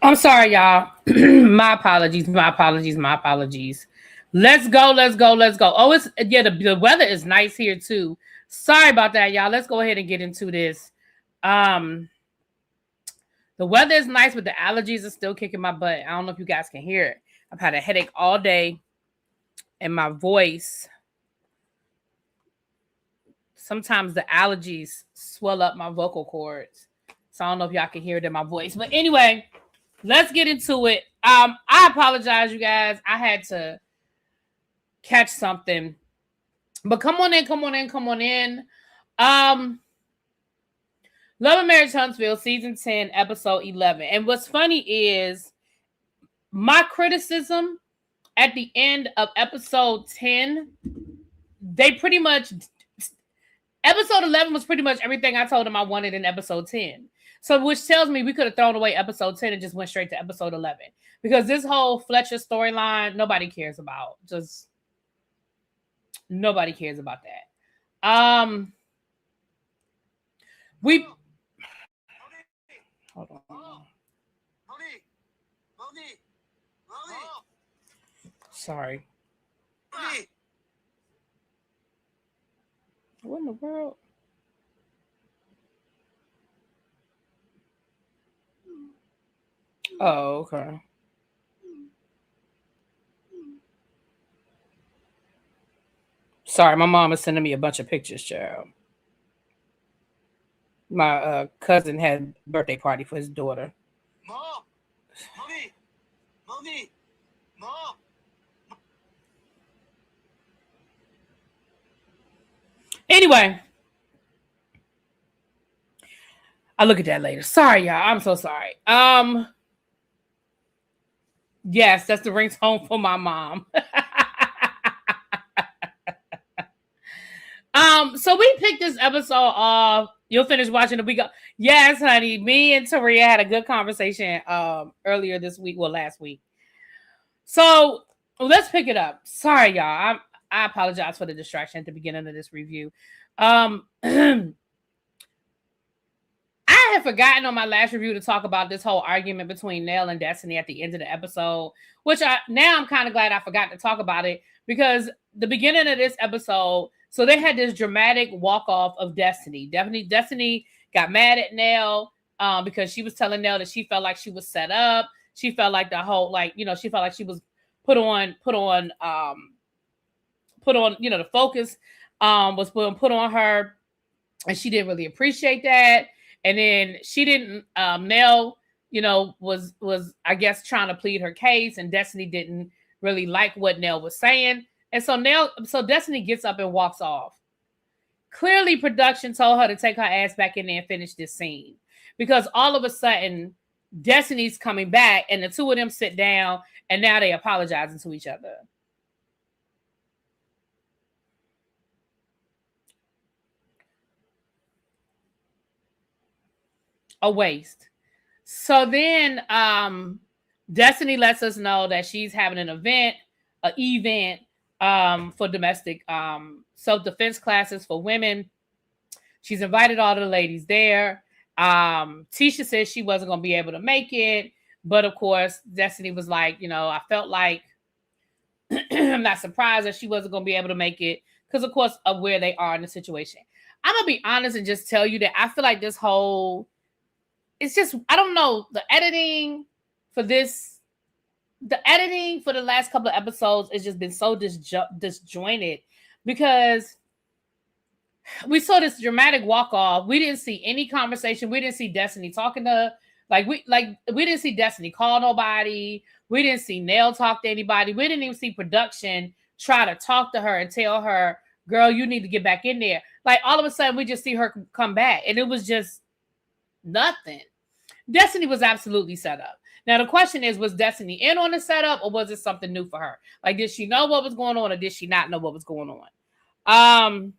I'm sorry, y'all. My apologies. My apologies. My apologies. Let's go. Let's go. Let's go. Oh, it's yeah. The weather is nice here too. Sorry about that, y'all. Let's go ahead and get into this. Um, the weather is nice, but the allergies are still kicking my butt. I don't know if you guys can hear it. I've had a headache all day, and my voice. Sometimes the allergies swell up my vocal cords, so I don't know if y'all can hear it in my voice. But anyway. Let's get into it. I apologize, you guys. I had to catch something. But come on in, come on in, come on in. Love and Marriage Huntsville, season 10, episode 11. And what's funny is my criticism at the end of episode 10, they pretty much, episode 11 was pretty much everything I told them I wanted in episode 10. So, which tells me we could have thrown away episode 10 and just went straight to episode 11. Because this whole Fletcher storyline, nobody cares about. Just, nobody cares about that. Hold on. Sorry. What in the world? Oh, okay. Sorry, my mom is sending me a bunch of pictures, child. My cousin had a birthday party for his daughter. Mom! Mommy! Mommy! Mom! Anyway. I'll look at that later. Sorry, y'all. I'm so sorry. Yes, that's the ringtone for my mom. So we picked this episode off. You'll finish watching it. We go. Yes, honey. Me and Taria had a good conversation earlier this week. Well, last week. So let's pick it up. Sorry, y'all. I apologize for the distraction at the beginning of this review. I had forgotten on my last review to talk about this whole argument between Nell and Destiny at the end of the episode, which I'm kind of glad I forgot to talk about it, because the beginning of this episode, so they had this dramatic walk off of Destiny. Destiny got mad at Nell because she was telling Nell that she felt like she was set up. She felt like the whole, she felt like she was put on, the focus was put on her, and she didn't really appreciate that. And then she didn't, Nell, was I guess trying to plead her case, and Destiny didn't really like what Nell was saying. And so Destiny gets up and walks off. Clearly production told her to take her ass back in there and finish this scene, because all of a sudden Destiny's coming back and the two of them sit down and now they apologizing to each other. A waste. So then Destiny lets us know that she's having an event, for domestic self-defense classes for women. She's invited all the ladies there. Tisha said she wasn't going to be able to make it, but of course Destiny was like, I felt like I'm not surprised that she wasn't going to be able to make it because of course of where they are in the situation. I'm going to be honest and just tell you that I feel like this whole, it's just, I don't know, the editing for the last couple of episodes has just been so disjointed, because we saw this dramatic walk off. We didn't see any conversation. We didn't see Destiny talking to, we didn't see Destiny call nobody. We didn't see Nell talk to anybody. We didn't even see production try to talk to her and tell her, girl, you need to get back in there. Like all of a sudden we just see her come back, and it was just nothing. Destiny was absolutely set up. Now, the question is, was Destiny in on the setup, or was it something new for her? Like, did she know what was going on, or did she not know what was going on?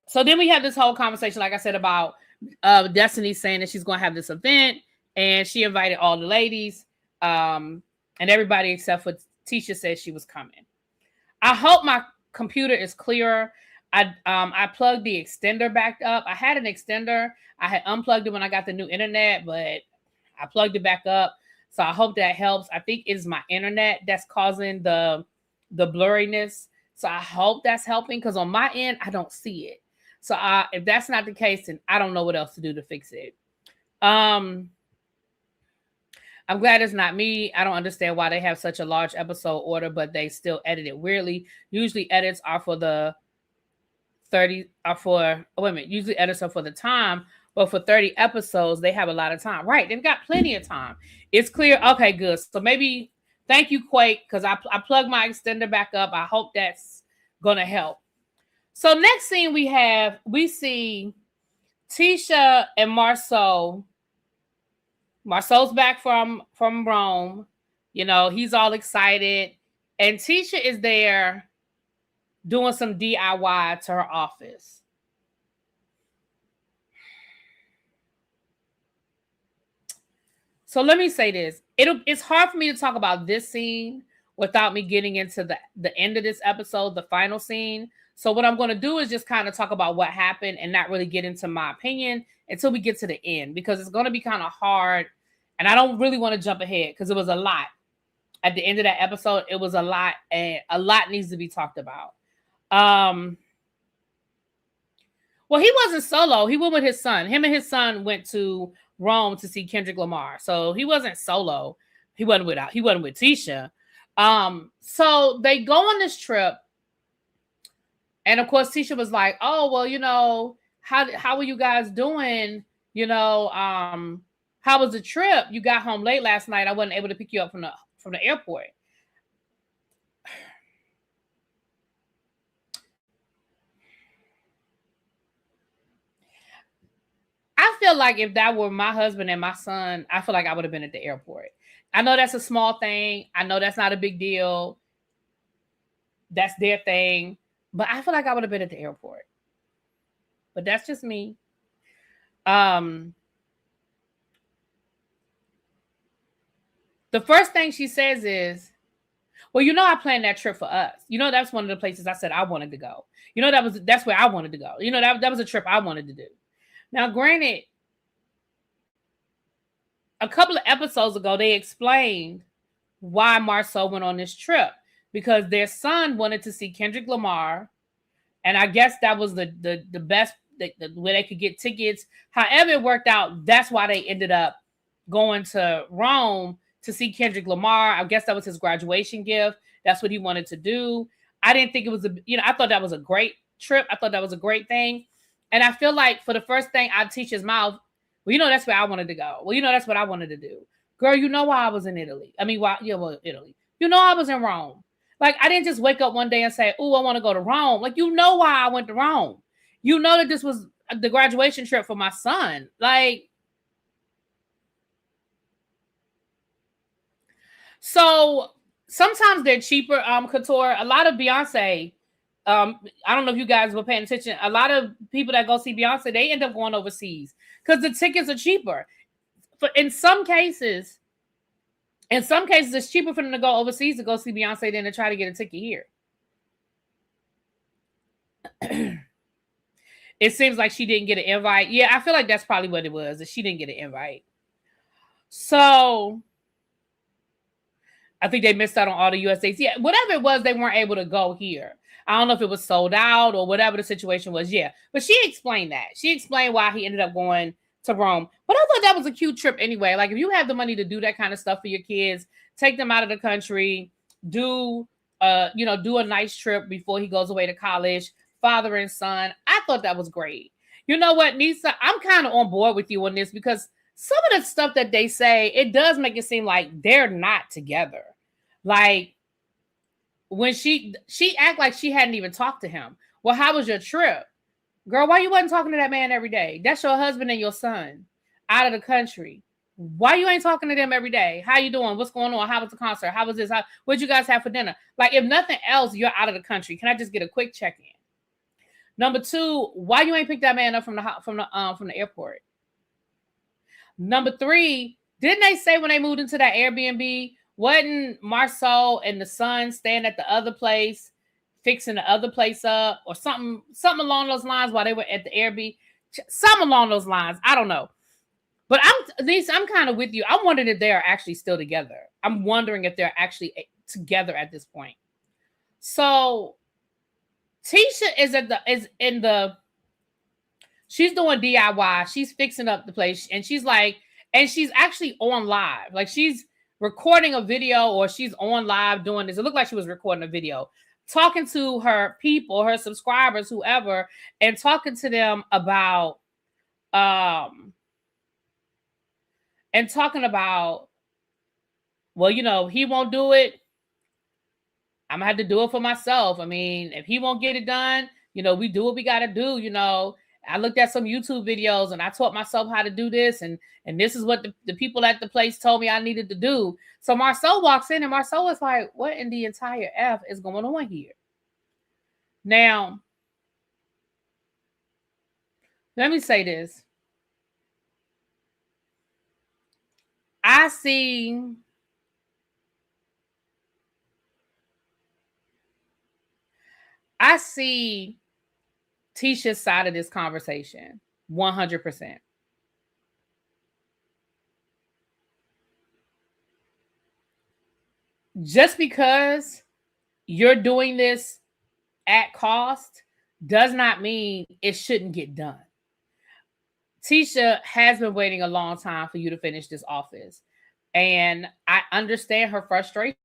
So then we had this whole conversation, like I said, about Destiny saying that she's going to have this event, and she invited all the ladies, and everybody except for Tisha said she was coming. I hope my computer is clearer. I plugged the extender back up. I had an extender. I had unplugged it when I got the new internet, but I plugged it back up. So I hope that helps. I think it's my internet that's causing the blurriness. So I hope that's helping, because on my end, I don't see it. So if that's not the case, then I don't know what else to do to fix it. I'm glad it's not me. I don't understand why they have such a large episode order, but they still edit it weirdly. Usually edits are for the 30 are for, oh, wait a minute, usually edits are for the time, but for 30 episodes, they have a lot of time. Right, they've got plenty of time. It's clear. Okay, good. So maybe, thank you, Quake, because I plugged my extender back up. I hope that's going to help. So next scene we see Tisha and Marsau. Marsau's back from Rome. You know, he's all excited. And Tisha is there doing some DIY to her office. So let me say this. It's hard for me to talk about this scene without me getting into the end of this episode, the final scene. So what I'm going to do is just kind of talk about what happened and not really get into my opinion until we get to the end, because it's going to be kind of hard. And I don't really want to jump ahead because it was a lot. At the end of that episode, it was a lot, and a lot needs to be talked about. Well, he wasn't solo. He went with his son. Him and his son went to Rome to see Kendrick Lamar. So he wasn't solo. He wasn't with Tisha. So they go on this trip. And of course, Tisha was like, oh, well, you know, how are you guys doing? You know, how was the trip? You got home late last night. I wasn't able to pick you up from the airport. I feel like if that were my husband and my son, I feel like I would have been at the airport. I know that's a small thing. I know that's not a big deal. That's their thing. But I feel like I would have been at the airport. But that's just me. The first thing she says is, well, you know, I planned that trip for us. You know, that's one of the places I said I wanted to go. You know, that's where I wanted to go. You know, that was a trip I wanted to do. Now, granted, a couple of episodes ago, they explained why Marsau went on this trip, because their son wanted to see Kendrick Lamar. And I guess that was the best where they could get tickets. However it worked out, that's why they ended up going to Rome to see Kendrick Lamar. I guess that was his graduation gift. That's what he wanted to do. I didn't think it was I thought that was a great trip. I thought that was a great thing. And I feel like for the first thing out of Tisha's mouth, well, you know, that's where I wanted to go. Well, you know, that's what I wanted to do. Girl, you know why I was in Italy. I mean, Italy. You know I was in Rome. Like, I didn't just wake up one day and say, oh, I want to go to Rome. Like, you know why I went to Rome. You know that this was the graduation trip for my son. Like, so sometimes they're cheaper, Couture. A lot of Beyonce, I don't know if you guys were paying attention. A lot of people that go see Beyonce, they end up going overseas because the tickets are cheaper. In some cases, it's cheaper for them to go overseas to go see Beyonce than to try to get a ticket here. It seems like she didn't get an invite. Yeah, I feel like that's probably what it was, that she didn't get an invite. So I think they missed out on all the US dates. Yeah, whatever it was, they weren't able to go here. I don't know if it was sold out or whatever the situation was. Yeah, but she explained that. She explained why he ended up going to Rome. But I thought that was a cute trip anyway. Like, if you have the money to do that kind of stuff for your kids, take them out of the country, do a nice trip before he goes away to college, father and son. I thought that was great. You know what, Nisa? I'm kind of on board with you on this, because some of the stuff that they say, it does make it seem like they're not together. Like, when she act like she hadn't even talked to him. Well, how was your trip? Girl, why you wasn't talking to that man every day? That's your husband and your son out of the country. Why you ain't talking to them every day? How you doing? What's going on? How was the concert? How was this? What'd you guys have for dinner? Like, if nothing else, you're out of the country. Can I just get a quick check-in? Number two, why you ain't picked that man up from the airport? Number three, didn't they say when they moved into that Airbnb, wasn't Marsau and the son staying at the other place fixing the other place up or something along those lines while they were at the Airbnb. Something along those lines. I don't know. But I'm kind of with you. I'm wondering if they're actually still together. I'm wondering if they're actually together at this point. So Tisha she's doing DIY. She's fixing up the place, and she's actually on live. Like she's recording a video, or she's on live doing this. It looked like she was recording a video, talking to her people, her subscribers, whoever, and talking to them about and talking about, well, he won't do it. I'm gonna have to do it for myself. I mean, if he won't get it done, we do what we gotta do. I looked at some YouTube videos and I taught myself how to do this, and this is what the people at the place told me I needed to do. So Marsau walks in, and Marsau was like, what in the entire F is going on here? Now, let me say this. I see Tisha's side of this conversation 100%. Just because you're doing this at cost does not mean it shouldn't get done. Tisha has been waiting a long time for you to finish this office. And I understand her frustration.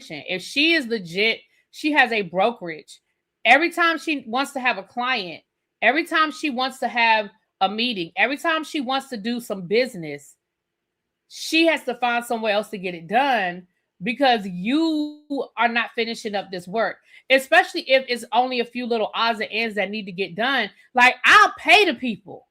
If she is legit, she has a brokerage. Every time she wants to have a client, every time she wants to have a meeting, every time she wants to do some business, she has to find somewhere else to get it done because you are not finishing up this work, especially if it's only a few little odds and ends that need to get done. Like, I'll pay the people.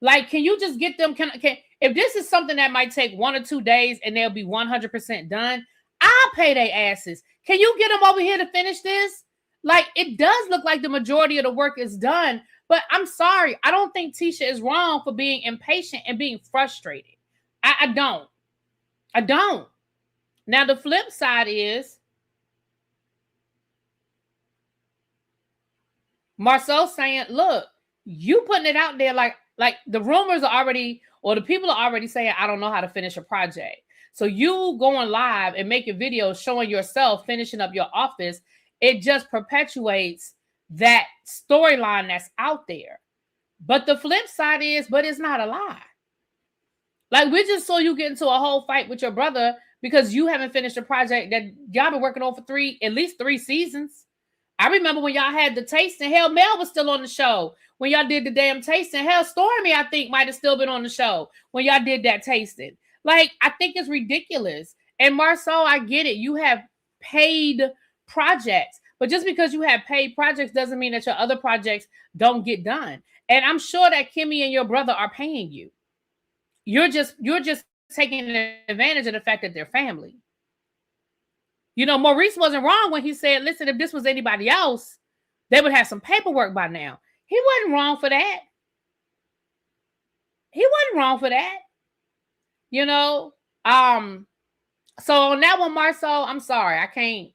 Like, can you just get them? If this is something that might take 1 or 2 days and they'll be 100% done, I'll pay their asses. Can you get them over here to finish this? Like, it does look like the majority of the work is done, but I'm sorry. I don't think Tisha is wrong for being impatient and being frustrated. I don't. Now, the flip side is Marsau saying, look, you putting it out there like the rumors are already, or the people are already saying, I don't know how to finish a project. So you going live and making videos showing yourself finishing up your office, it just perpetuates that storyline that's out there. But the flip side is, but it's not a lie. Like, we just saw you get into a whole fight with your brother because you haven't finished a project that y'all been working on for at least three seasons. I remember when y'all had the tasting. Hell, Mel was still on the show when y'all did the damn tasting. Hell, Stormy, I think, might have still been on the show when y'all did that tasting. Like, I think it's ridiculous. And Marsau, I get it. You have paid projects. But just because you have paid projects doesn't mean that your other projects don't get done. And I'm sure that Kimmy and your brother are paying you. You're just taking advantage of the fact that they're family. Maurice wasn't wrong when he said, listen, if this was anybody else, they would have some paperwork by now. He wasn't wrong for that. So on that one, Marsau, I'm sorry. I can't.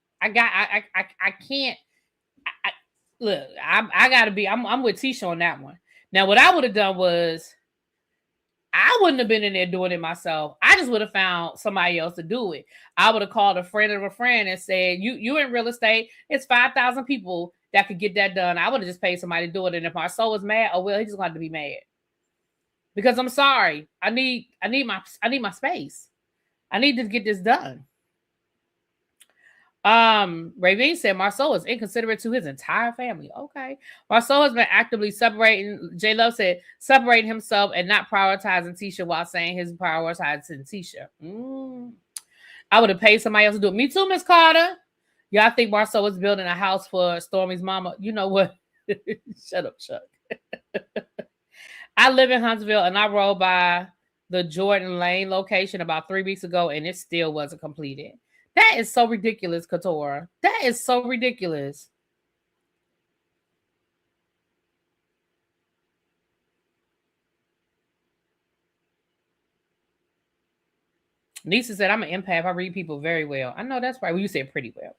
Look, I gotta be, I'm with Tisha on that one. Now, what I would have done was, I wouldn't have been in there doing it myself. I just would have found somebody else to do it. I would have called a friend of a friend and said, you in real estate, it's 5,000 people that could get that done. I would have just paid somebody to do it. And if Marsau was mad, oh, well, he just got to be mad. Because I'm sorry. I need my space. I need to get this done. Ravine said Marsau is inconsiderate to his entire family. Okay. Marsau has been actively separating. J Love said separating himself and not prioritizing Tisha while saying his prioritizing Tisha. I would have paid somebody else to do it. Me too, Miss Carter. Y'all think Marsau was building a house for Stormy's mama? You know what? Shut up, Chuck. I live in Huntsville and I rode by the Jordan Lane location about 3 weeks ago and it still wasn't completed. That is so ridiculous, Katora. That is so ridiculous. Nisa said, I'm an empath. I read people very well. I know that's right. Well, you said pretty well.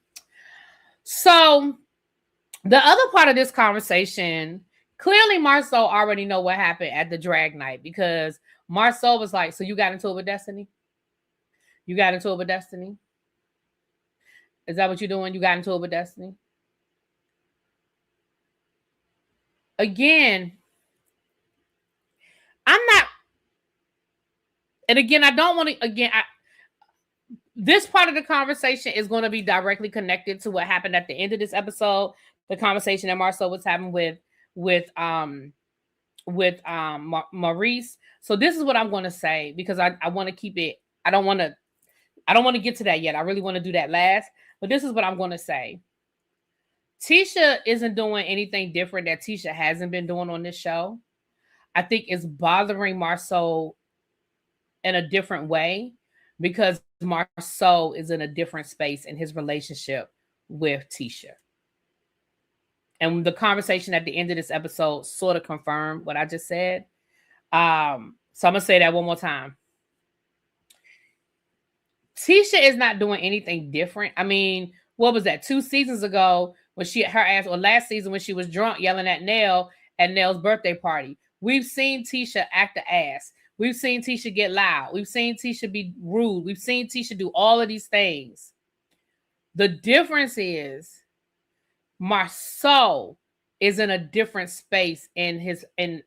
So The other part of this conversation, clearly Marsau already know what happened at the drag night, because Marsau was like, so you got into it with Destiny? You got into it with Destiny? Is that what you're doing? You got into it with Destiny? Again, I'm not, and again, I don't want to, this part of the conversation is going to be directly connected to what happened at the end of this episode, the conversation that Marsau was having with Maurice. So this is what I'm going to say, because I want to keep it. I don't want to get to that yet. I really want to do that last. But this is what I'm going to say. Tisha isn't doing anything different that Tisha hasn't been doing on this show. I think it's bothering Marsau in a different way, because Marsau is in a different space in his relationship with Tisha. And the conversation at the end of this episode sort of confirmed what I just said. So I'm going to say that one more time. Tisha is not doing anything different. I mean, what was that? 2 seasons ago, when last season when she was drunk yelling at Nell at Nell's birthday party. We've seen Tisha act the ass. We've seen Tisha get loud. We've seen Tisha be rude. We've seen Tisha do all of these things. The difference is Marsau is in a different space in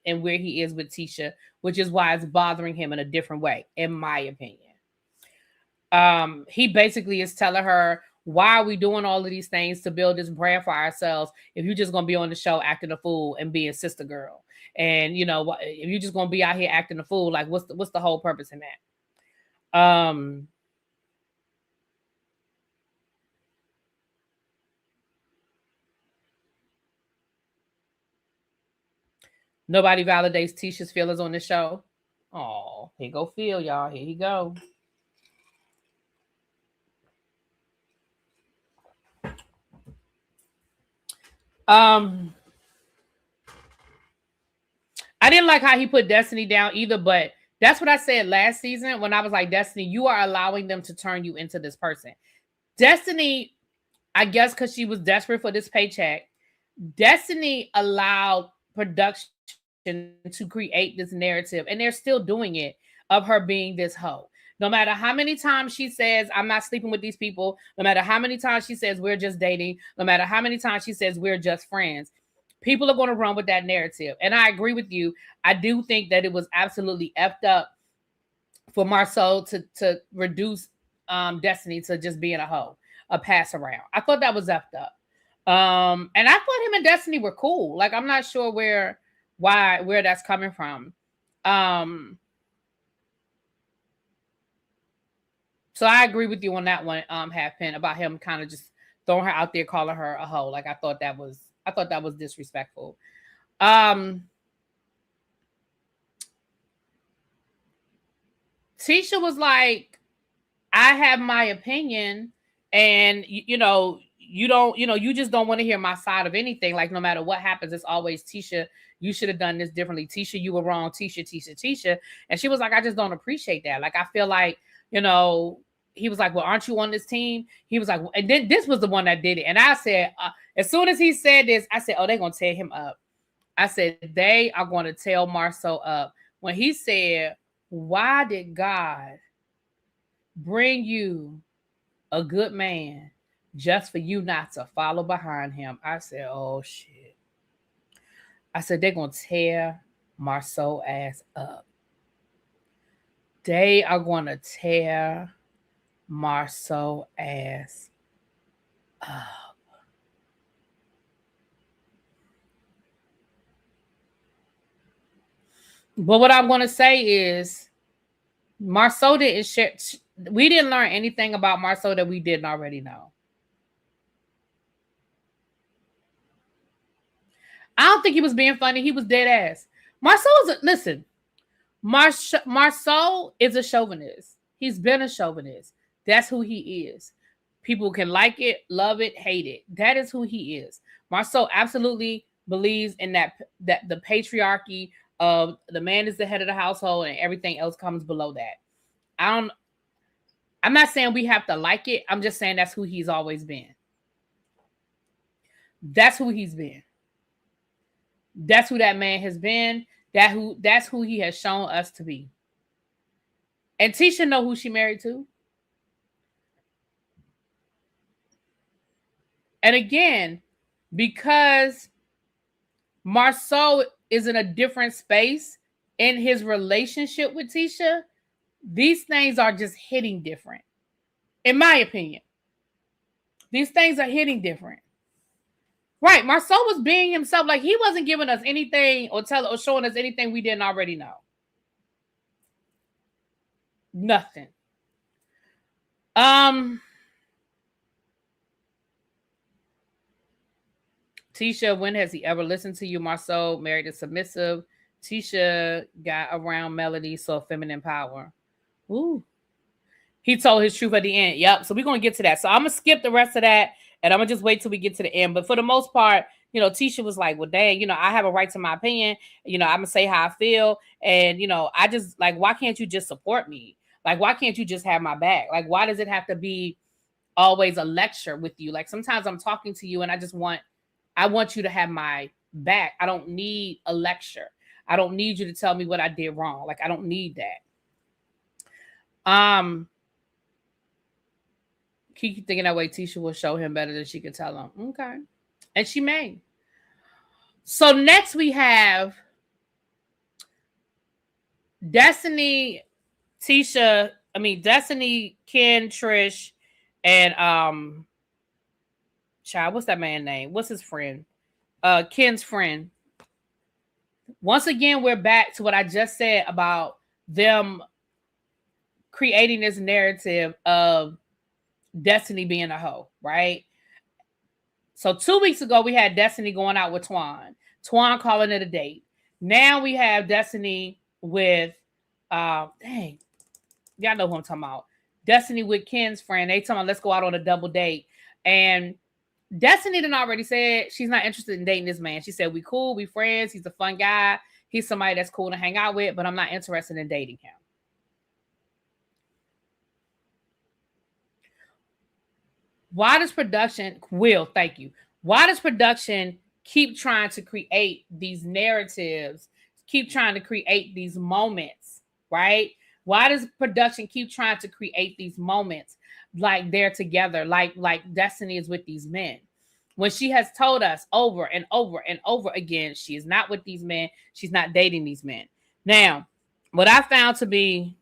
where he is with Tisha, which is why it's bothering him in a different way, in my opinion. He basically is telling her, why are we doing all of these things to build this brand for ourselves if you're just going to be on the show acting a fool and being sister girl? And, you know, if you're just going to be out here acting a fool, like what's the whole purpose in that? Nobody validates Tisha's feelings on the show. Oh, here go Phil, y'all. Here he go. I didn't like how he put Destiny down either, but that's what I said last season when I was like, Destiny, you are allowing them to turn you into this person. Destiny, I guess because she was desperate for this paycheck, Destiny allowed production to create this narrative, and they're still doing it, of her being this hoe. No matter how many times she says, I'm not sleeping with these people, no matter how many times she says we're just dating, no matter how many times she says we're just friends, people are going to run with that narrative. And I agree with you. I do think that it was absolutely effed up for Marsau to reduce Destiny to just being a hoe, a pass around. I thought that was effed up. And I thought him and Destiny were cool. Like, I'm not sure where that's coming from. So I agree with you on that one, Halfpen, about him kind of just throwing her out there, calling her a hoe. Like, I thought that was disrespectful. Tisha was like, I have my opinion, and you just don't want to hear my side of anything. Like, no matter what happens, it's always, Tisha, you should have done this differently. Tisha, you were wrong. Tisha. And she was like, I just don't appreciate that. Like, I feel like, he was like, well, aren't you on this team? He was like, and then this was the one that did it. And I said, as soon as he said this, I said, oh, they're going to tear him up. I said, they are going to tear Marsau up. When he said, why did God bring you a good man just for you not to follow behind him? I said, oh, shit. I said, they're going to tear Marsau ass up. They are going to tear Marsau ass up. But what I'm going to say is, Marsau didn't share. We didn't learn anything about Marsau that we didn't already know. I don't think he was being funny. He was dead ass. Listen, Marsau is a chauvinist. He's been a chauvinist. That's who he is. People can like it, love it, hate it. That is who he is. Marsau absolutely believes in that the patriarchy of the man is the head of the household and everything else comes below that. I'm not saying we have to like it. I'm just saying that's who he's always been. That's who he's been. That's who that man has been. That's who he has shown us to be. And Tisha know who she married to. And again, because Marsau is in a different space in his relationship with Tisha, these things are just hitting different. In my opinion. These things are hitting different. Right. Marsau was being himself. Like, he wasn't giving us anything or showing us anything we didn't already know. Nothing. Tisha, when has he ever listened to you? Marsau married a submissive. Tisha got around Melody, so feminine power. Ooh. He told his truth at the end. Yep. So we're going to get to that. So I'm going to skip the rest of that, and I'm going to just wait till we get to the end. But for the most part, you know, Tisha was like, well, dang, you know, I have a right to my opinion. You know, I'm going to say how I feel. And, you know, I just, like, why can't you just support me? Like, why can't you just have my back? Like, why does it have to be always a lecture with you? Like, sometimes I'm talking to you and I want you to have my back. I don't need a lecture. I don't need you to tell me what I did wrong. Like, I don't need that. Keep thinking that way. Tisha will show him better than she can tell him. Okay. And she may. So next we have Destiny, Ken, Trish, and child, what's that man's name? What's his friend? Ken's friend. Once again, we're back to what I just said about them creating this narrative of Destiny being a hoe, right? So 2 weeks ago, we had Destiny going out with Twan calling it a date. Now we have Destiny with, dang, y'all know who I'm talking about. Destiny with Ken's friend. They talking about, let's go out on a double date. And Destiny done already said she's not interested in dating this man. She said, we cool, we friends. He's a fun guy. He's somebody that's cool to hang out with, but I'm not interested in dating him. Why does production, thank you. Why does production keep trying to create these narratives, keep trying to create these moments, right? Why does production keep trying to create these moments like they're together, like Destiny is with these men? When she has told us over and over and over again, she is not with these men. She's not dating these men. Now, what I found to be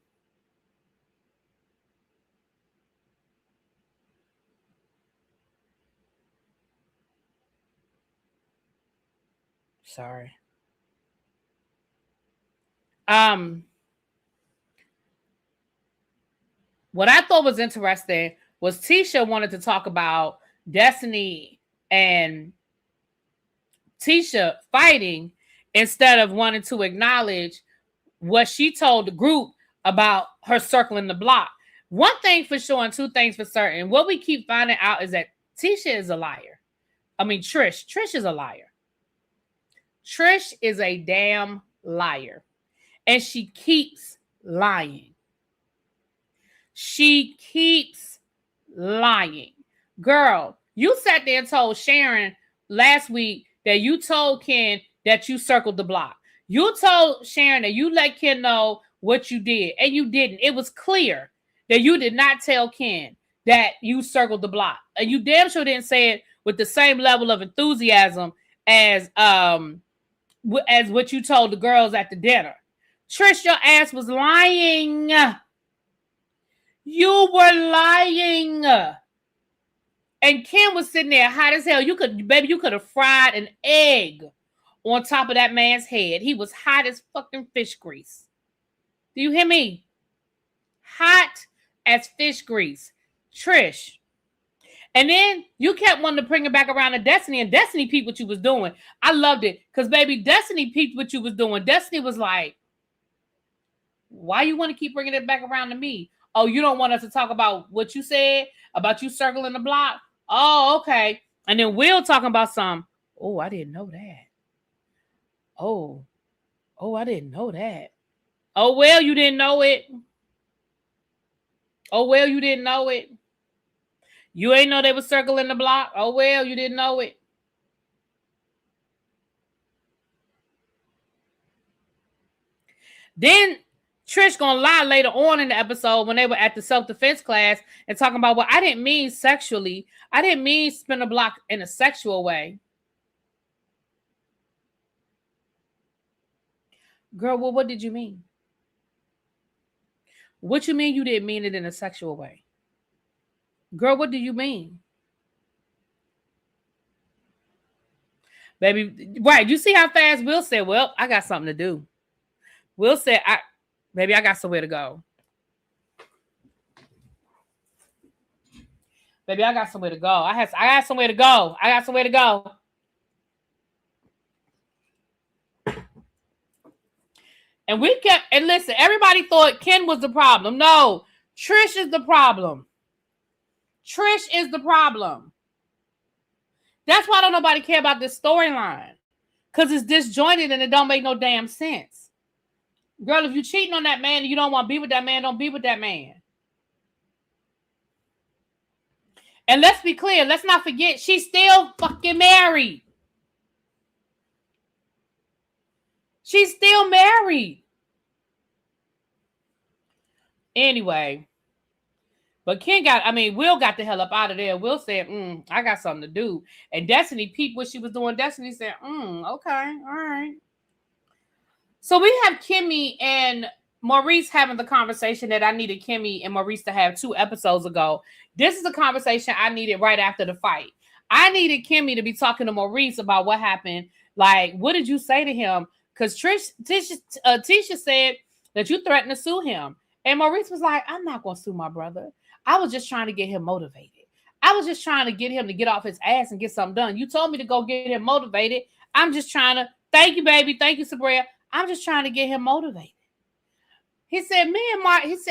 sorry. What I thought was interesting was Tisha wanted to talk about Destiny and Tisha fighting instead of wanting to acknowledge what she told the group about her circling the block. One thing for sure and two things for certain. What we keep finding out is that Tisha is a liar. I mean, Trish is a liar. Trish is a damn liar. And she keeps lying. She keeps lying. Girl, you sat there and told Sharon last week that you told Ken that you circled the block. You told Sharon that you let Ken know what you did, and you didn't. It was clear that you did not tell Ken that you circled the block. And you damn sure didn't say it with the same level of enthusiasm as what you told the girls at the dinner. Trish, your ass was lying. You were lying. And Kim was sitting there hot as hell. You could have fried an egg on top of that man's head. He was hot as fucking fish grease. Do you hear me? Hot as fish grease. Trish. And then you kept wanting to bring it back around to Destiny, and Destiny peeped what you was doing. I loved it. Because, baby, Destiny peeped what you was doing. Destiny was like, why you want to keep bringing it back around to me? Oh, you don't want us to talk about what you said about you circling the block? Oh, okay. And then Will talking about some, oh, I didn't know that. Oh, I didn't know that. Oh, well, you didn't know it. Oh, well, you didn't know it. You ain't know they were circling the block. Oh, well, you didn't know it. Then Trish gonna lie later on in the episode when they were at the self-defense class and talking about, well, I didn't mean sexually. I didn't mean spin a block in a sexual way. Girl, well, what did you mean? What you mean you didn't mean it in a sexual way? Girl, what do you mean? Baby, right. You see how fast Will said, well, I got something to do. Will said, Baby, I got somewhere to go. Baby, I got somewhere to go. I got somewhere to go. I got somewhere to go. And we kept, and listen, everybody thought Ken was the problem. No, Trish is the problem. Trish is the problem. That's why don't nobody care about this storyline. Because it's disjointed and it don't make no damn sense. Girl, if you're cheating on that man and you don't want to be with that man, don't be with that man. And let's be clear. Let's not forget, she's still fucking married. She's still married. Anyway. But Will got the hell up out of there. Will said, I got something to do. And Destiny peeped what she was doing. Destiny said, okay, all right. So we have Kimmy and Maurice having the conversation that I needed Kimmy and Maurice to have 2 episodes ago. This is a conversation I needed right after the fight. I needed Kimmy to be talking to Maurice about what happened. Like, what did you say to him? Because Tisha said that you threatened to sue him. And Maurice was like, I'm not going to sue my brother. I was just trying to get him motivated. I was just trying to get him to get off his ass and get something done. You told me to go get him motivated. I'm just trying to, thank you, baby. Thank you, Sabria. I'm just trying to get him motivated. He said, why is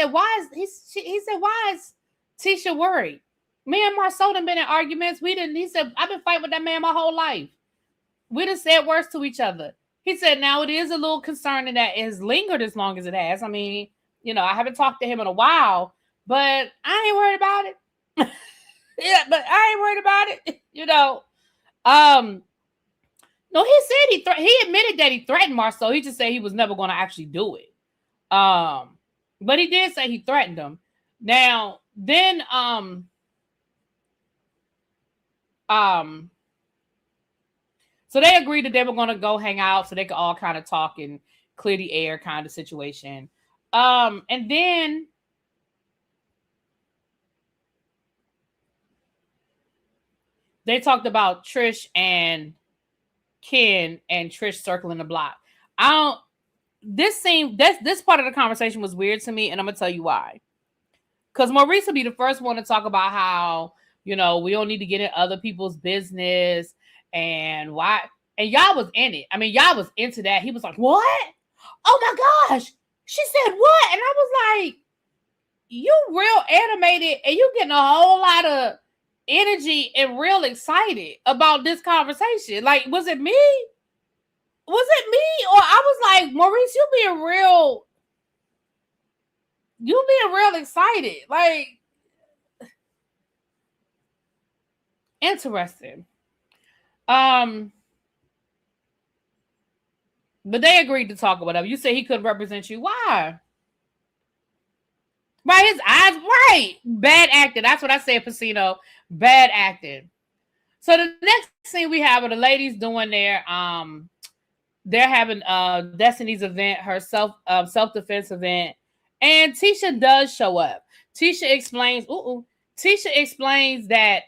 Tisha worried? Me and Marsau done been in arguments. He said, I've been fighting with that man my whole life. We done said words to each other. He said, now it is a little concerning that it has lingered as long as it has. I mean, I haven't talked to him in a while, but I ain't worried about it. Yeah, but I ain't worried about it. No, he said he admitted that he threatened Marsau. He just said he was never going to actually do it. But he did say he threatened him. Now, then, so they agreed that they were going to go hang out so they could all kind of talk and clear the air kind of situation. And then they talked about Trish and Ken and Trish circling the block. This part of the conversation was weird to me, and I'm gonna tell you why. Because Maurice will be the first one to talk about how, we don't need to get in other people's business and why. And y'all was in it. I mean, y'all was into that. He was like, what? Oh my gosh. She said what? And I was like, you real animated and you getting a whole lot of energy and real excited about this conversation. Like, was it me? Was it me? Or I was like, Maurice, you being real excited. Like, interesting. But they agreed to talk or whatever. You say he couldn't represent you. Why? Right, his eyes, right. Bad acting. That's what I said, Pacino. Bad acting. So the next thing we have are the ladies doing they're having Destiny's event, her self-defense event. And Tisha does show up. Tisha explains that,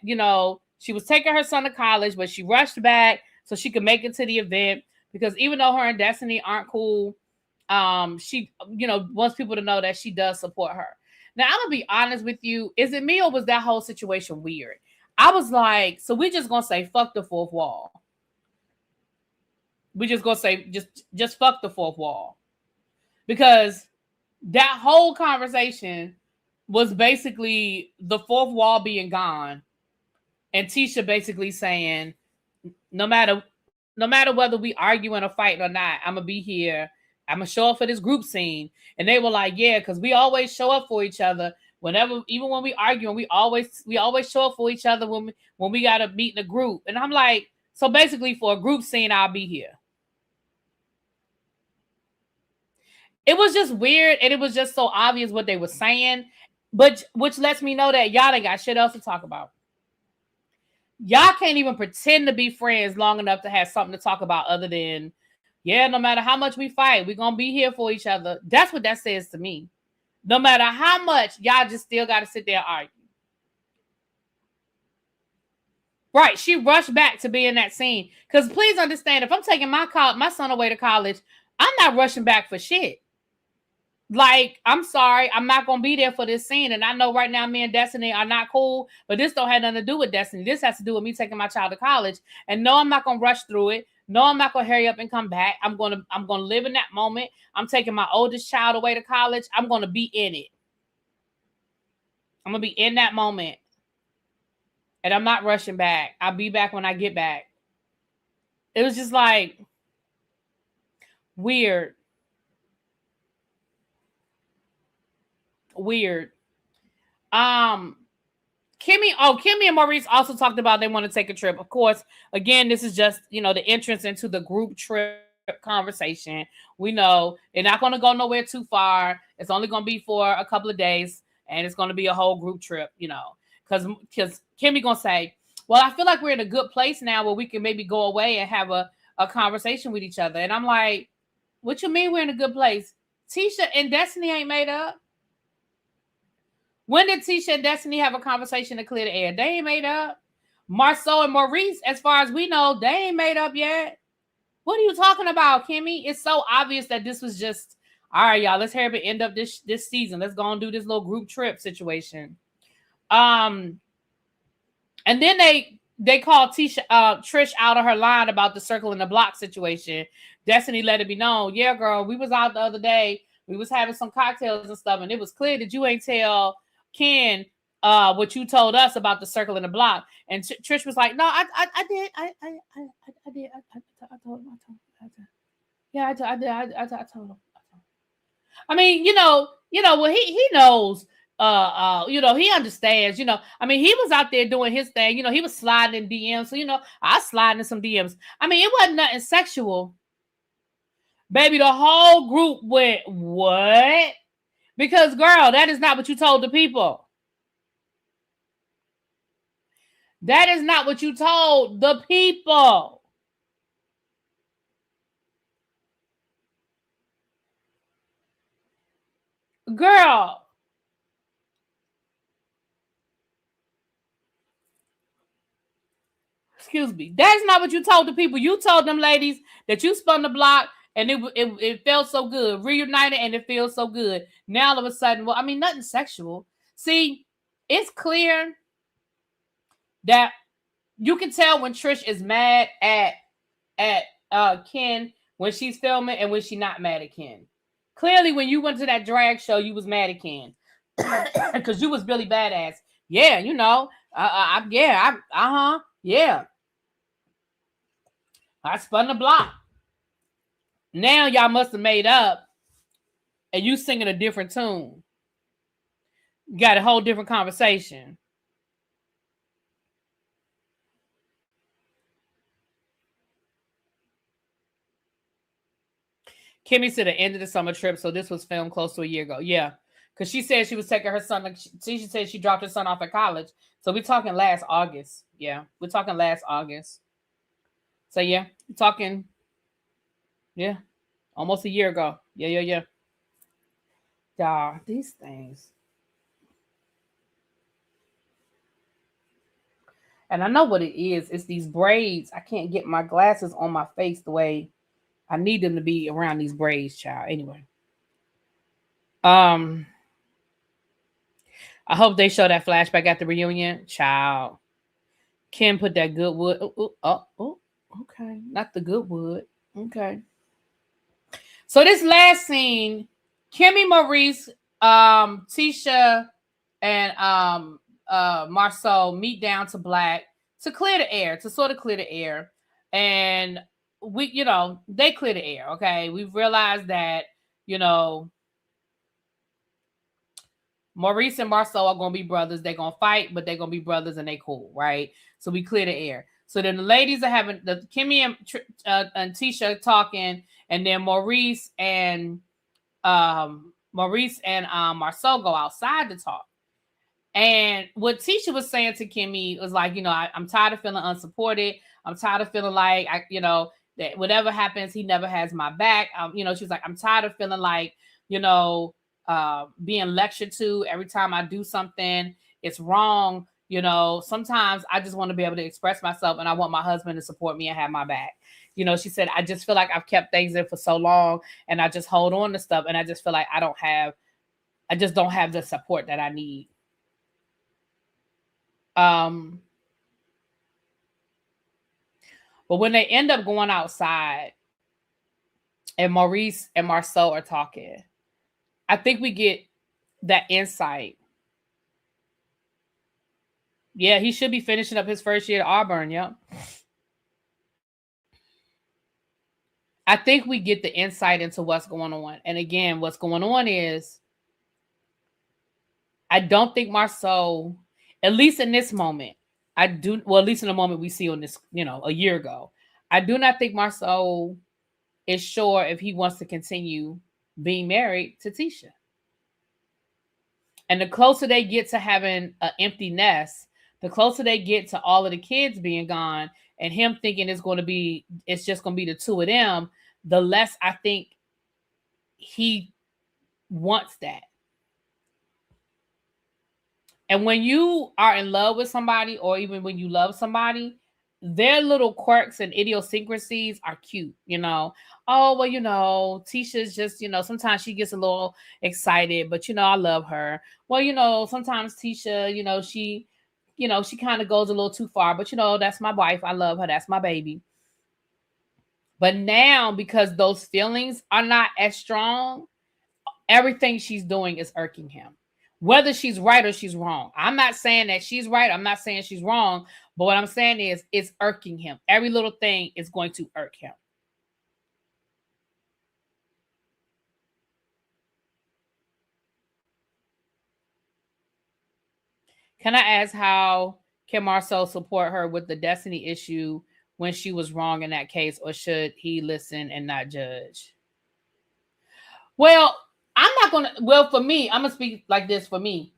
she was taking her son to college, but she rushed back so she could make it to the event. Because even though her and Destiny aren't cool, she, wants people to know that she does support her. Now, I'm going to be honest with you. Is it me or was that whole situation weird? I was like, so we just going to say, fuck the fourth wall. We just going to say, just fuck the fourth wall. Because that whole conversation was basically the fourth wall being gone. And Tisha basically saying, no matter whether we arguing or fighting or not, I'm going to be here. I'm going to show up for this group scene. And they were like, yeah, because we always show up for each other. Even when we argue, we always show up for each other when we got to meet in a group. And I'm like, so basically for a group scene, I'll be here. It was just weird, and it was just so obvious what they were saying, but which lets me know that y'all ain't got shit else to talk about. Y'all can't even pretend to be friends long enough to have something to talk about other than, yeah, no matter how much we fight, we're going to be here for each other. That's what that says to me. No matter how much, y'all just still got to sit there and argue. Right. She rushed back to be in that scene. Because please understand, if I'm taking my son away to college, I'm not rushing back for shit. Like, I'm sorry, I'm not going to be there for this scene. And I know right now me and Destiny are not cool, but this don't have nothing to do with Destiny. This has to do with me taking my child to college. And no, I'm not going to rush through it. No, I'm not going to hurry up and come back. I'm going to live in that moment. I'm taking my oldest child away to college. I'm going to be in it. I'm going to be in that moment. And I'm not rushing back. I'll be back when I get back. It was just like weird. Kimmy and Maurice also talked about they want to take a trip. Of course, again, this is just, the entrance into the group trip conversation. We know they're not going to go nowhere too far. It's only going to be for a couple of days, and it's going to be a whole group trip, because Kimmy going to say, well, I feel like we're in a good place now where we can maybe go away and have a conversation with each other. And I'm like, what you mean we're in a good place? Tisha and Destiny ain't made up. When did Tisha and Destiny have a conversation to clear the air? They ain't made up. Marsau and Maurice, as far as we know, they ain't made up yet. What are you talking about, Kimmy? It's so obvious that this was just, all right, y'all, let's hurry up and end up this season. Let's go and do this little group trip situation. And then they called Trish out of her line about the circle in the block situation. Destiny let it be known, yeah, girl, we was out the other day. We was having some cocktails and stuff, and it was clear that you ain't tell Ken what you told us about the circle in the block. And Trish was like, no, I did. I did. I told him. Yeah, I did. I told him. I mean, well, he knows. He understands. He was out there doing his thing. He was sliding in DMs. So, I slide in some DMs. I mean, it wasn't nothing sexual. Baby, the whole group went, what? Because, girl, that is not what you told the people. That is not what you told the people. Girl. Excuse me. That's not what you told the people. You told them ladies that you spun the block and it felt so good. Reunited and it feels so good. Now all of a sudden, well, I mean, nothing sexual. See, it's clear that you can tell when Trish is mad at Ken when she's filming and when she's not mad at Ken. Clearly, when you went to that drag show, you was mad at Ken because you was really badass. Yeah, yeah. I spun the block. Now y'all must have made up and you singing a different tune. You got a whole different conversation. Kimmy said the end of the summer trip, so this was filmed close to a year ago. Yeah, because she said she was taking her son. She said she dropped her son off at college. So we're talking last August. Yeah, we're talking last August. So yeah, we're talking, yeah, almost a year ago. Yeah. These things. And I know what it is. It's these braids. I can't get my glasses on my face the way I need them to be around these braids, child. Anyway. I hope they show that flashback at the reunion. Child. Kim put that good wood. Oh, okay. Not the good wood. Okay. So this last scene, Kimmy, Maurice, Tisha, and Marsau meet down to Black to clear the air, to sort of clear the air. And we, they clear the air, okay? We've realized that, Maurice and Marsau are going to be brothers. They're going to fight, but they're going to be brothers and they cool, right? So we clear the air. So then the ladies are having, Kimmy and Tisha talking, and then Maurice and Maurice and Marsau go outside to talk. And what Tisha was saying to Kimmy was like, I'm tired of feeling unsupported. I'm tired of feeling like, that whatever happens, he never has my back. She's like, I'm tired of feeling like, being lectured to every time I do something. It's wrong. Sometimes I just want to be able to express myself, and I want my husband to support me and have my back. She said, I just feel like I've kept things in for so long, and I just hold on to stuff, and I just feel like I just don't have the support that I need. But when they end up going outside and Maurice and Marsau are talking, I think we get that insight. Yeah, he should be finishing up his first year at Auburn. Yep. I think we get the insight into what's going on. And again, what's going on is I don't think Marsau, at least in this moment, at least in the moment we see on this, a year ago, I do not think Marsau is sure if he wants to continue being married to Tisha. And the closer they get to having an empty nest, the closer they get to all of the kids being gone and him thinking it's just going to be the two of them, the less I think he wants that. And when you are in love with somebody, or even when you love somebody, their little quirks and idiosyncrasies are cute, Oh, well, Tisha's just, sometimes she gets a little excited, but, I love her. Well, sometimes Tisha, she kind of goes a little too far, but, that's my wife. I love her. That's my baby. But now, because those feelings are not as strong, everything she's doing is irking him. Whether she's right or she's wrong. I'm not saying that she's right. I'm not saying she's wrong. But what I'm saying is it's irking him. Every little thing is going to irk him. Can I ask how can Marsau support her with the destiny issue when she was wrong in that case? Or should he listen and not judge? Well, for me, I'm going to speak like this for me.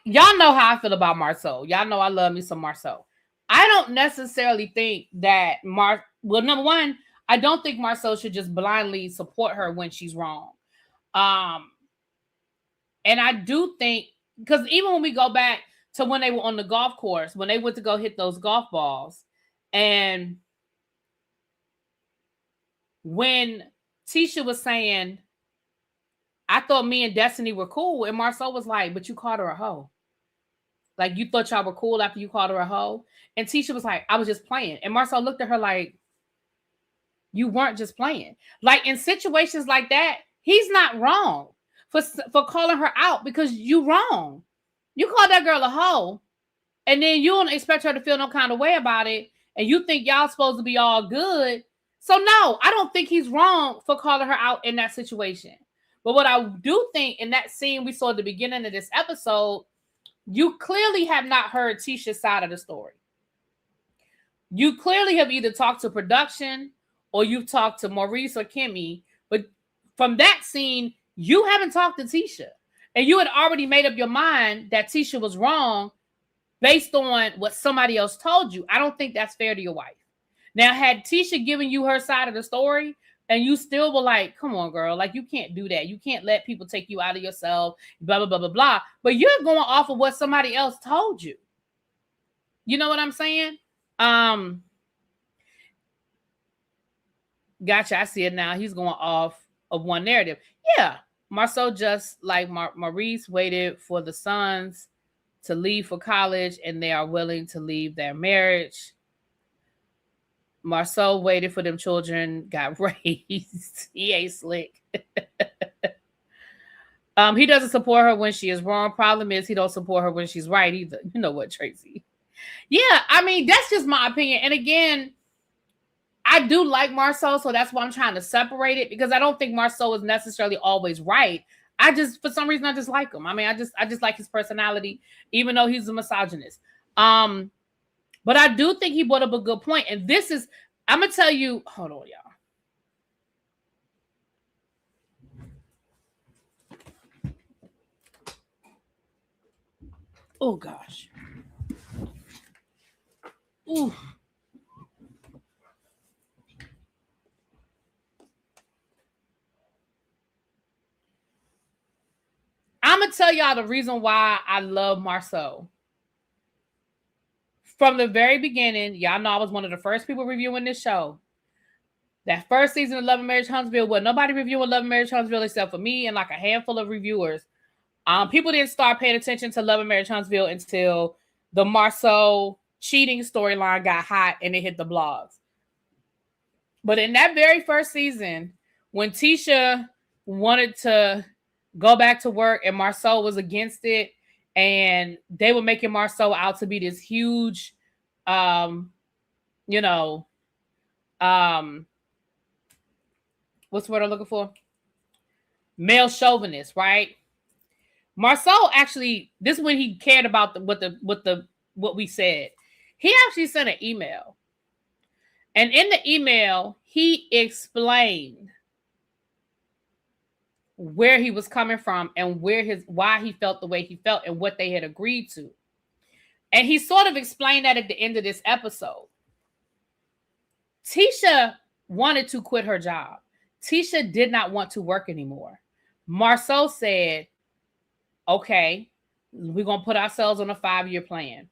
Y'all know how I feel about Marsau. Y'all know I love me some Marsau. I don't necessarily think that number one, I don't think Marsau should just blindly support her when she's wrong. And I do think, because even when we go back to when they were on the golf course, when they went to go hit those golf balls, and when Tisha was saying, I thought me and Destiny were cool. And Marsau was like, but you called her a hoe. Like, you thought y'all were cool after you called her a hoe? And Tisha was like, I was just playing. And Marsau looked at her like, you weren't just playing. Like, in situations like that, he's not wrong for calling her out, because you wrong. You called that girl a hoe, and then you don't expect her to feel no kind of way about it, and you think y'all supposed to be all good. So no, I don't think he's wrong for calling her out in that situation. But what I do think in that scene we saw at the beginning of this episode, you clearly have not heard Tisha's side of the story. You clearly have either talked to production or you've talked to Maurice or Kimmy. But from that scene, you haven't talked to Tisha. And you had already made up your mind that Tisha was wrong based on what somebody else told you. I don't think that's fair to your wife. Now, had Tisha given you her side of the story, and you still were like, come on, girl, like, you can't do that. You can't let people take you out of yourself, blah, blah, blah, blah, blah. But you're going off of what somebody else told you. You know what I'm saying? Gotcha. I see it now. He's going off of one narrative. Yeah. Marsau, just like Maurice, waited for the sons to leave for college, and they are willing to leave their marriage. Marsau waited for them children, got raised. He ain't slick. He doesn't support her when she is wrong. Problem is, he don't support her when she's right either. You know what, Tracy? Yeah, I mean, that's just my opinion. And again, I do like Marsau, so that's why I'm trying to separate it, because I don't think Marsau is necessarily always right. For some reason, I just like him. I mean, I just like his personality, even though he's a misogynist. But I do think he brought up a good point. And I'm going to tell you, hold on, y'all. Oh gosh. Ooh. I'm gonna tell y'all the reason why I love Marsau. From the very beginning, y'all know I was one of the first people reviewing this show. That first season of Love and Marriage Huntsville, was nobody reviewing Love and Marriage Huntsville except for me and like a handful of reviewers. People didn't start paying attention to Love and Marriage Huntsville until the Marsau cheating storyline got hot and it hit the blogs. But in that very first season, when Tisha wanted to go back to work and Marsau was against it, and they were making Marsau out to be this huge, you know, what's the word I'm looking for? Male chauvinist, right? Marsau actually, this is when he cared about what we said. He actually sent an email. And in the email, he explained where he was coming from and why he felt the way he felt and what they had agreed to. And he sort of explained that at the end of this episode. Tisha wanted to quit her job. Tisha did not want to work anymore. Marsau said, okay, we're going to put ourselves on a 5-year plan.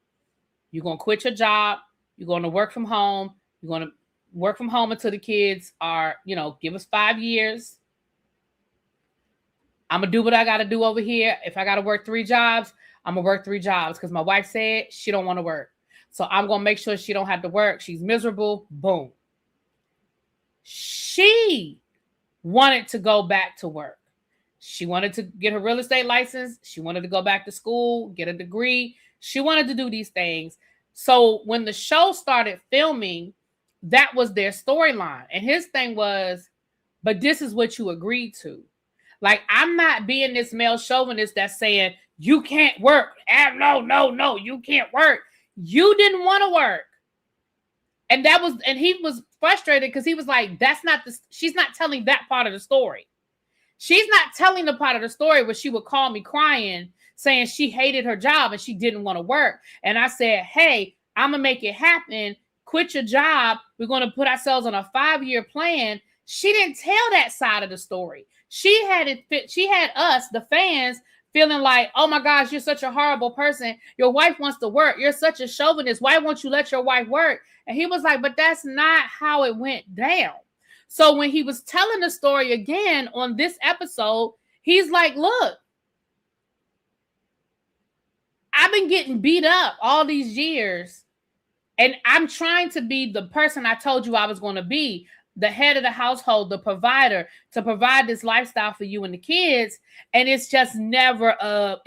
You're going to quit your job. You're going to work from home. You're going to work from home until the kids are, give us 5 years. I'm going to do what I got to do over here. If I got to work 3 jobs, I'm going to work 3 jobs because my wife said she don't want to work. So I'm going to make sure she don't have to work. She's miserable. Boom. She wanted to go back to work. She wanted to get her real estate license. She wanted to go back to school, get a degree. She wanted to do these things. So when the show started filming, that was their storyline. And his thing was, but this is what you agreed to. Like, I'm not being this male chauvinist that's saying, you can't work. No, you can't work. You didn't want to work. And he was frustrated because he was like, she's not telling that part of the story. She's not telling the part of the story where she would call me crying, saying she hated her job and she didn't want to work. And I said, hey, I'm going to make it happen. Quit your job. We're going to put ourselves on a 5-year plan. She didn't tell that side of the story. She had us, the fans, feeling like, oh my gosh, you're such a horrible person. Your wife wants to work. You're such a chauvinist. Why won't you let your wife work? And he was like, but that's not how it went down. So when he was telling the story again on this episode, he's like, look, I've been getting beat up all these years, and I'm trying to be the person I told you I was going to be, the head of the household, the provider, to provide this lifestyle for you and the kids. And it's just never enough,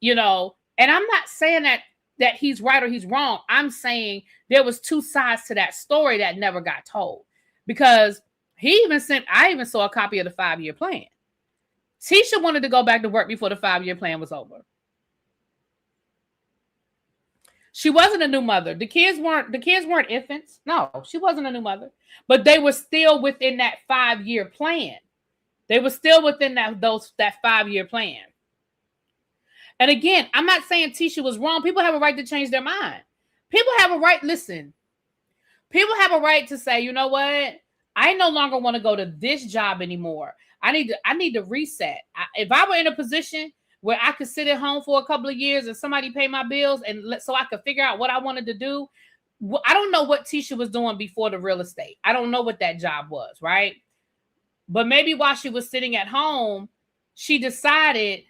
And I'm not saying that he's right or he's wrong. I'm saying there was 2 sides to that story that never got told, because I even saw a copy of the 5-year plan. Tisha wanted to go back to work before the 5-year plan was over. She wasn't a new mother. The kids weren't infants. No, she wasn't a new mother, but they were still within that 5-year plan. They were still within that 5-year plan. And again, I'm not saying Tisha was wrong. People have a right to change their mind. People have a right. Listen, people have a right to say, you know what? I no longer want to go to this job anymore. I need to reset. If I were in a position where I could sit at home for a couple of years and somebody pay my bills so I could figure out what I wanted to do. I don't know what Tisha was doing before the real estate. I don't know what that job was, right? But maybe while she was sitting at home, she decided,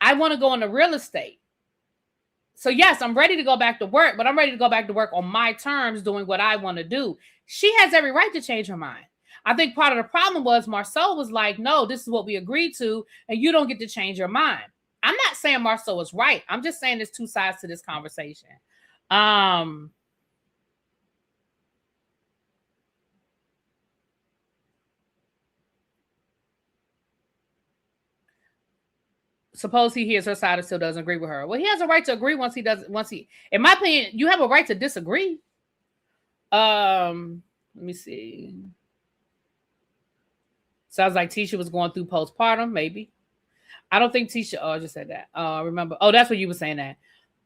I want to go into real estate. So yes, I'm ready to go back to work, but I'm ready to go back to work on my terms, doing what I want to do. She has every right to change her mind. I think part of the problem was Marsau was like, no, this is what we agreed to, and you don't get to change your mind. I'm not saying Marsau is right. I'm just saying there's 2 sides to this conversation. Suppose he hears her side and still doesn't agree with her. Well, he has a right to agree in my opinion, you have a right to disagree. Let me see. Sounds like Tisha was going through postpartum, maybe. I don't think Tisha. Oh, I just said that. Remember? Oh, that's what you were saying that.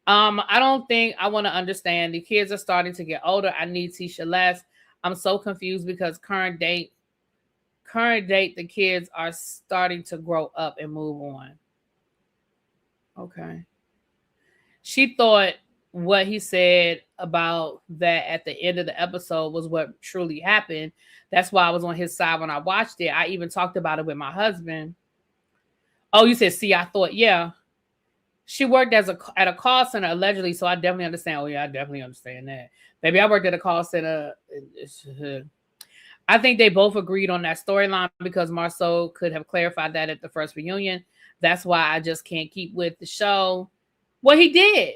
I don't think I want to understand. The kids are starting to get older. I need Tisha less. I'm so confused because current date, the kids are starting to grow up and move on. Okay. She thought what he said about that at the end of the episode was what truly happened. That's why I was on his side when I watched it. I even talked about it with my husband. Oh, you said, see, I thought, yeah. She worked at a call center allegedly, so I definitely understand. Oh yeah, I definitely understand that. Maybe I worked at a call center. I think they both agreed on that storyline because Marsau could have clarified that at the first reunion. That's why I just can't keep with the show. Well, he did.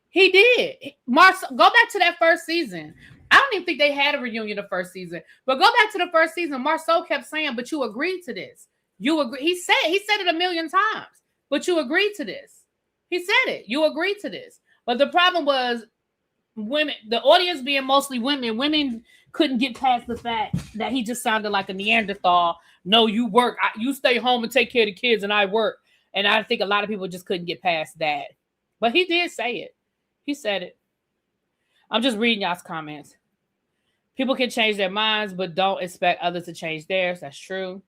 He did. Marsau, go back to that first season. I don't even think they had a reunion the first season. But go back to the first season. Marsau kept saying, "But you agreed to this. You agree." He said it a million times. But you agreed to this. He said it. You agreed to this. But the problem was women, the audience being mostly women. Women couldn't get past the fact that he just sounded like a Neanderthal. No, you work. You stay home and take care of the kids, and I work. And I think a lot of people just couldn't get past that. But he did say it. He said it. I'm just reading y'all's comments. People can change their minds, but don't expect others to change theirs. That's true.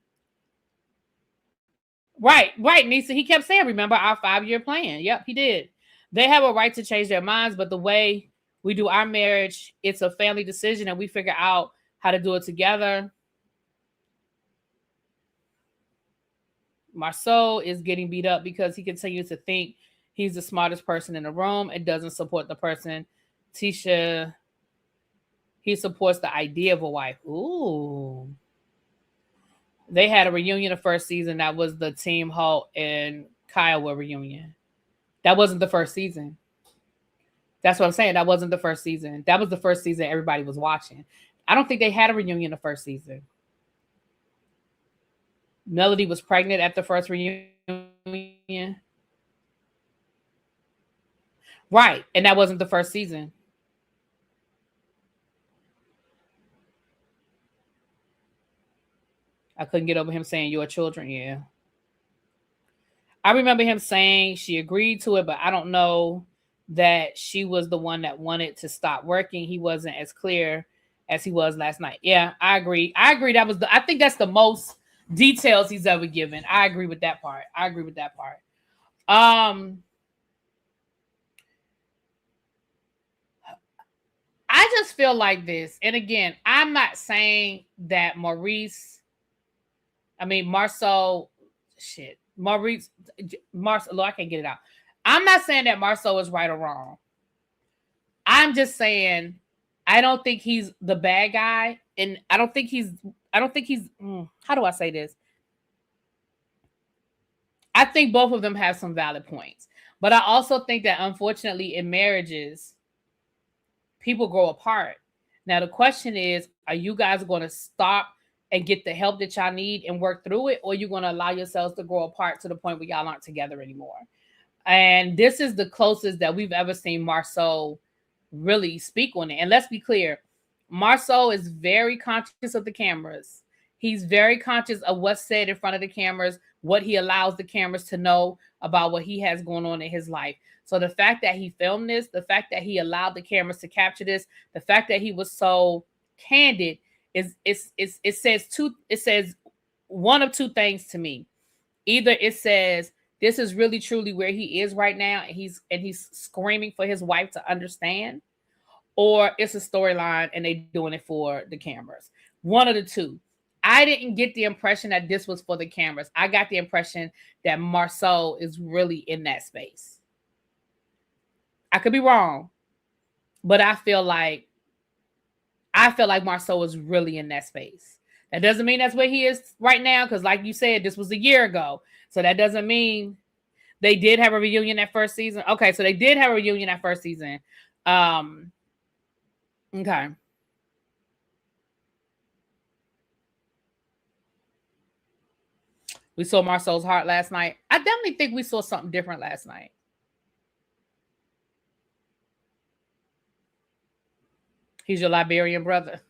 Right, Nisa. He kept saying, remember our 5-year plan. Yep, he did. They have a right to change their minds, but the way we do our marriage, it's a family decision, and we figure out how to do it together. Marsau is getting beat up because he continues to think he's the smartest person in the room and doesn't support the person. Tisha, he supports the idea of a wife. Ooh. They had a reunion the first season. That was the Team Holt and Kiowa reunion. That wasn't the first season. That's what I'm saying. That wasn't the first season. That was the first season everybody was watching. I don't think they had a reunion the first season. Melody was pregnant at the first reunion. Right. And that wasn't the first season. I couldn't get over him saying your children. Yeah. I remember him saying she agreed to it, but I don't know that she was the one that wanted to stop working. He wasn't as clear as he was last night. Yeah, I agree. I think that's the most details he's ever given. I agree with that part. I just feel like this. And again, I'm not saying that Maurice, Marsau, I can't get it out. I'm not saying that Marsau is right or wrong. I'm just saying I don't think he's the bad guy. And I don't think he's, how do I say this? I think both of them have some valid points. But I also think that unfortunately in marriages, people grow apart. Now the question is, are you guys going to stop and get the help that y'all need and work through it? Or are you going to allow yourselves to grow apart to the point where y'all aren't together anymore? And this is the closest that we've ever seen Marsau really speak on it. And let's be clear, Marsau is very conscious of the cameras. He's very conscious of what's said in front of the cameras, what he allows the cameras to know about what he has going on in his life. So the fact that he filmed this, the fact that he allowed the cameras to capture this, the fact that he was so candid it says one of two things to me. Either it says this is really truly where he is right now, and he's screaming for his wife to understand, or it's a storyline and they're doing it for the cameras. One of the two. I didn't get the impression that this was for the cameras. I got the impression that Marsau is really in that space. I could be wrong, but I feel like Marsau is really in that space. That doesn't mean that's where he is right now, because like you said, this was a year ago. So that doesn't mean they did have a reunion that first season. Okay, so they did have a reunion that first season. Okay. We saw Marsau's heart last night. I definitely think we saw something different last night. He's your Liberian brother.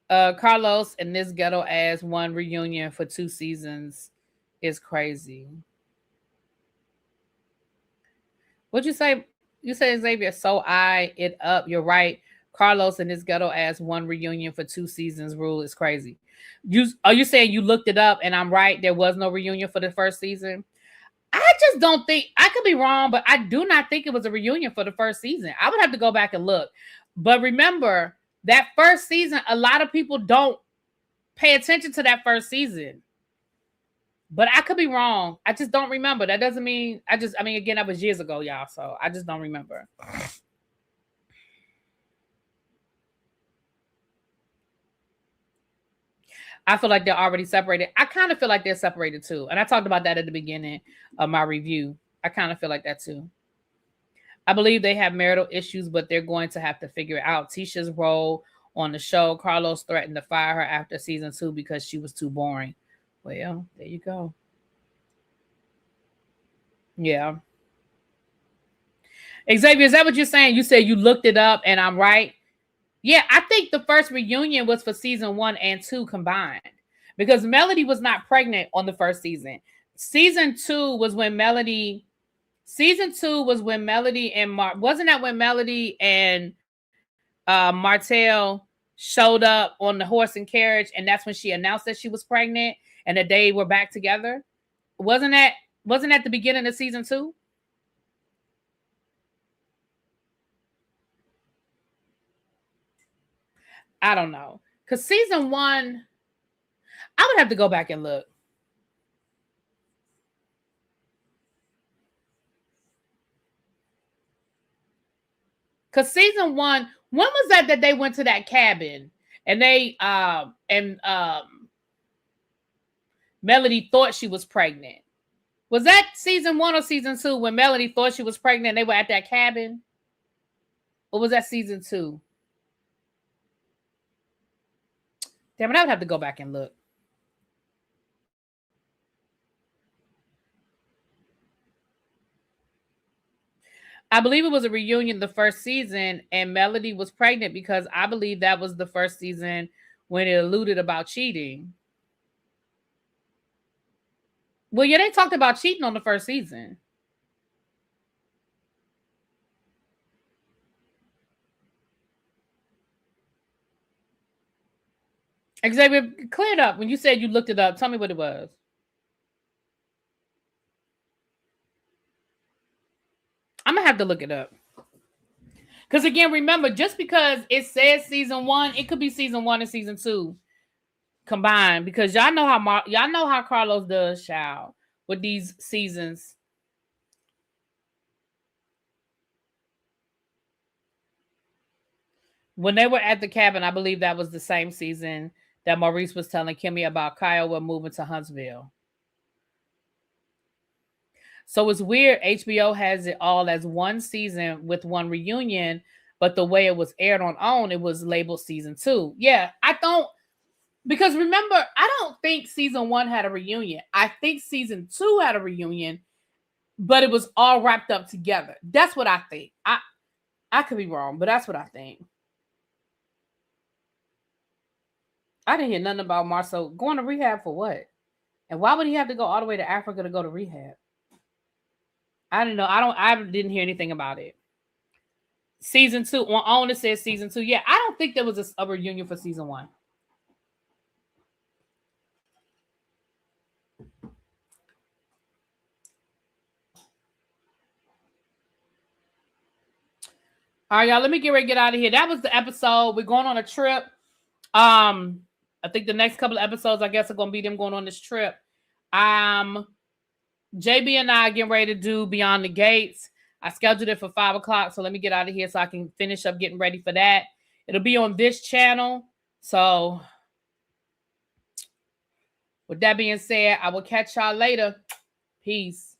Carlos and this ghetto ass one reunion for 2 seasons. is crazy. What'd you say? You said, Xavier, so I it up. You're right. Carlos and his ghetto ass one reunion for 2 seasons rule is crazy. Are you saying you looked it up and I'm right? There was no reunion for the first season? I just don't think, I could be wrong, but I do not think it was a reunion for the first season. I would have to go back and look. But remember, that first season, a lot of people don't pay attention to that first season. But I could be wrong. I just don't remember. That doesn't mean, I mean, again, that was years ago, y'all. So I just don't remember. I feel like they're already separated. I kind of feel like they're separated too. And I talked about that at the beginning of my review. I kind of feel like that too. I believe they have marital issues, but they're going to have to figure it out. Tisha's role on the show, Carlos threatened to fire her after season 2 because she was too boring. Well, there you go. Yeah. Xavier, is that what you're saying? You said you looked it up and I'm right? Yeah, I think the first reunion was for season 1 and 2 combined because Melody was not pregnant on the first season. Season 2 was when Melody and wasn't that when Melody and Martell showed up on the horse and carriage, and that's when she announced that she was pregnant and that they were back together? Wasn't that the beginning of season 2? I don't know. Because season 1, I would have to go back and look. Because season 1, when was that they went to that cabin and they Melody thought she was pregnant? Was that season 1 or season 2 when Melody thought she was pregnant and they were at that cabin? Or was that season 2? Damn it, I would have to go back and look. I believe it was a reunion the first season, and Melody was pregnant because I believe that was the first season when it alluded about cheating. Well, yeah, they talked about cheating on the first season. Xavier, clear it up. When you said you looked it up, tell me what it was. I'm going to have to look it up. Because again, remember, just because it says season 1, it could be season 1 and season 2 combined. Because y'all know how Carlos does, child, with these seasons. When they were at the cabin, I believe that was the same season that Maurice was telling Kimmy about Kyle moving to Huntsville. So it's weird. HBO has it all as one season with one reunion, but the way it was aired on OWN, it was labeled season 2. Yeah, because remember, I don't think season 1 had a reunion. I think season 2 had a reunion, but it was all wrapped up together. That's what I think. I could be wrong, but that's what I think. I didn't hear nothing about Marsau going to rehab for what? And why would he have to go all the way to Africa to go to rehab? I don't know. I didn't hear anything about it. Season 2, on OWN it says season 2. Yeah, I don't think there was a reunion for season 1. All right, y'all, let me get ready to get out of here. That was the episode. We're going on a trip. I think the next couple of episodes, I guess, are going to be them going on this trip. JB and I are getting ready to do Beyond the Gates. I scheduled it for 5 o'clock, so let me get out of here so I can finish up getting ready for that. It'll be on this channel. So with that being said, I will catch y'all later. Peace.